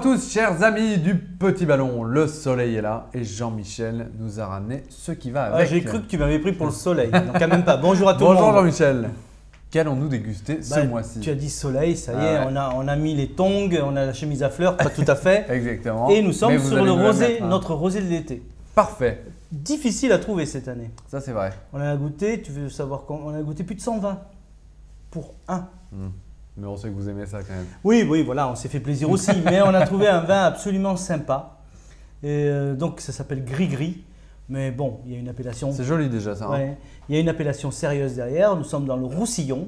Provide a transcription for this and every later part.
tous, chers amis du Petit Ballon. Le soleil est là et Jean-Michel nous a ramené ce qui va avec. J'ai cru que tu m'avais pris pour le soleil, donc quand même pas. Bonjour à tout le monde. Bonjour Jean-Michel. Qu'allons-nous déguster ce mois-ci? Tu as dit soleil, ça y est, on a mis les tongs, on a la chemise à fleurs, pas tout à fait. Exactement. Et nous sommes sur le rosé, notre rosé de l'été. Parfait. Difficile à trouver cette année. Ça c'est vrai. On a goûté, tu veux savoir on a goûté plus de 120 pour un. Mais on sait que vous aimez ça quand même. Oui, voilà, on s'est fait plaisir aussi, mais on a trouvé un vin absolument sympa. Et donc ça s'appelle Gris-Gris, mais bon, il y a une appellation. C'est joli déjà ça. Ouais, il y a une appellation sérieuse derrière. Nous sommes dans le Roussillon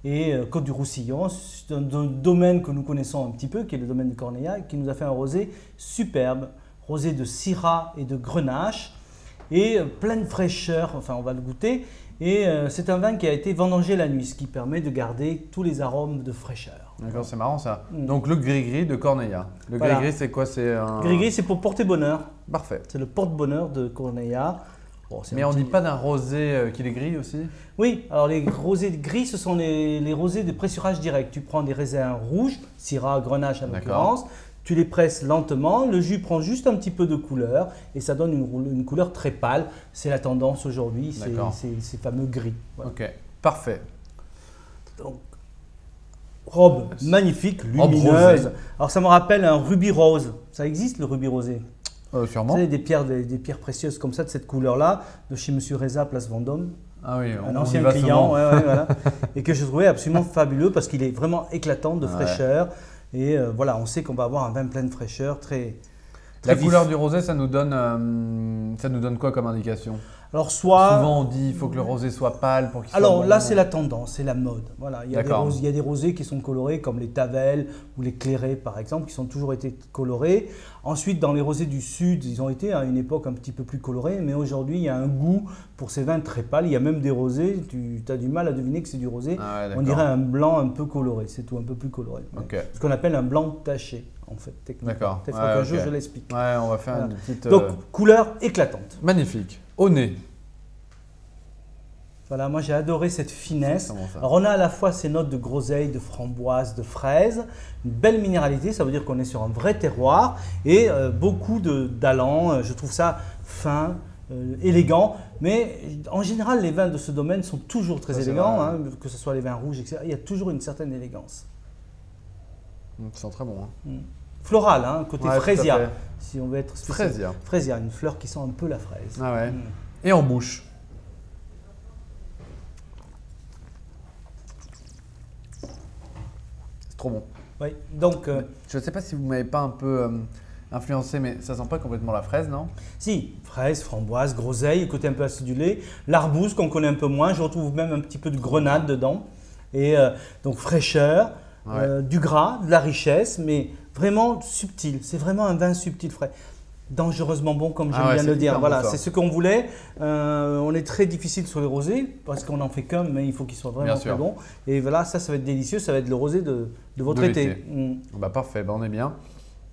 et Côte du Roussillon, c'est un domaine que nous connaissons un petit peu, qui est le domaine de Corneilla, qui nous a fait un rosé superbe, rosé de Syrah et de Grenache et plein de fraîcheur. Enfin, on va le goûter. Et c'est un vin qui a été vendangé la nuit, ce qui permet de garder tous les arômes de fraîcheur. D'accord, c'est marrant ça. Donc le gris-gris de Corneilla. Le gris-gris, c'est quoi? C'est un... Gris-gris, c'est pour porter bonheur. Parfait. C'est le porte-bonheur de Corneilla. Bon, mais on ne dit pas d'un rosé qu'il est gris aussi? Oui, alors les rosés gris, ce sont les rosés de pressurage direct. Tu prends des raisins rouges, Syrah, Grenache en l'occurrence. Tu les presses lentement, le jus prend juste un petit peu de couleur et ça donne une couleur très pâle. C'est la tendance aujourd'hui, ces fameux gris. Voilà. Ok, parfait. Donc, robe magnifique, lumineuse. Alors ça me rappelle un rubis rose. Ça existe le rubis rosé? Sûrement. Vous savez, des pierres précieuses comme ça, de cette couleur-là, de chez Monsieur Reza, place Vendôme. Ah oui, un ancien client, voilà. Et que je trouvais absolument fabuleux parce qu'il est vraiment éclatant de fraîcheur. Et voilà, on sait qu'on va avoir un vin plein de fraîcheur, très La couleur du rosé, ça nous donne quoi comme indication? Alors souvent on dit qu'il faut que le rosé soit pâle pour qu'il soit Alors bon. là, c'est la tendance, c'est la mode. Voilà, il y a des rosés qui sont colorés comme les Tavel ou les Clairets par exemple, qui ont toujours été colorés. Ensuite, dans les rosés du sud, ils ont été à une époque un petit peu plus colorés, mais aujourd'hui, il y a un goût pour ces vins très pâles. Il y a même des rosés, tu as du mal à deviner que c'est du rosé. On dirait un blanc un peu coloré, c'est tout, un peu plus coloré. Ce qu'on appelle un blanc taché, en fait, techniquement. D'accord. Peut-être qu'un jour, je l'explique. Ouais, on va faire une petite… Donc, couleur éclatante. Magnifique. Au nez. Voilà, moi j'ai adoré cette finesse. Alors on a à la fois ces notes de groseille, de framboise, de fraise, une belle minéralité, ça veut dire qu'on est sur un vrai terroir et beaucoup d'allant. Je trouve ça fin, élégant, mais en général les vins de ce domaine sont toujours très élégants, hein, que ce soit les vins rouges, etc. Il y a toujours une certaine élégance. Ça sent très bon. Floral, hein, côté frésia, si on veut être spécial. Frésia, une fleur qui sent un peu la fraise. Ah ouais. Et en bouche? Trop bon. Oui, donc… je ne sais pas si vous ne m'avez pas un peu influencé, mais ça sent pas complètement la fraise, non? Si, fraise, framboise, groseille, côté un peu acidulé, l'arbouze qu'on connaît un peu moins, je retrouve même un petit peu de grenade dedans. Et donc fraîcheur, du gras, de la richesse, mais vraiment subtil. C'est vraiment un vin subtil, frais. Dangereusement bon, comme j'aime bien le dire. Voilà, c'est ce qu'on voulait. On est très difficile sur les rosés parce qu'on n'en fait qu'un, mais il faut qu'il soit vraiment très bon. Et voilà, ça va être délicieux. Ça va être le rosé de votre été. Bah parfait, on est bien.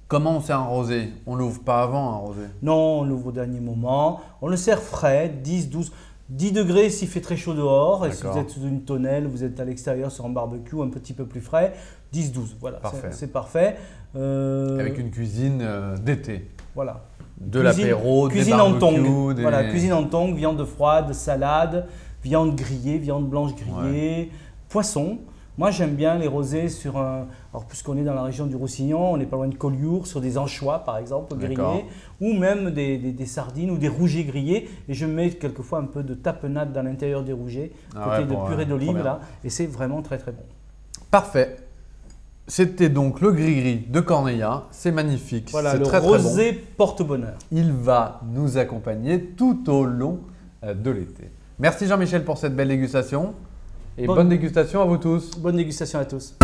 Comment on sert un rosé? On ne l'ouvre pas avant un rosé? Non, on l'ouvre au dernier moment. On le sert frais, 10, 12, 10 degrés s'il fait très chaud dehors. Et si vous êtes sous une tonnelle, vous êtes à l'extérieur sur un barbecue un petit peu plus frais, 10, 12. Voilà, c'est parfait. Avec une cuisine d'été. Voilà. De l'apéro, des cuisine en tongs. Voilà, cuisine en tongs, viande froide, salade, viande grillée, viande blanche grillée, poisson. Moi, j'aime bien les rosés sur un… Alors, puisqu'on est dans la région du Roussillon, on n'est pas loin de Collioure, sur des anchois, par exemple, grillés, ou même des sardines ou des rougets grillés. Et je mets quelquefois un peu de tapenade dans l'intérieur des rougets, côté de purée d'olive, là. Et c'est vraiment très, très bon. Parfait. C'était donc le gris-gris de Corneilla. C'est magnifique. Voilà, le rosé porte-bonheur. Il va nous accompagner tout au long de l'été. Merci Jean-Michel pour cette belle dégustation. Et bonne dégustation à vous tous. Bonne dégustation à tous.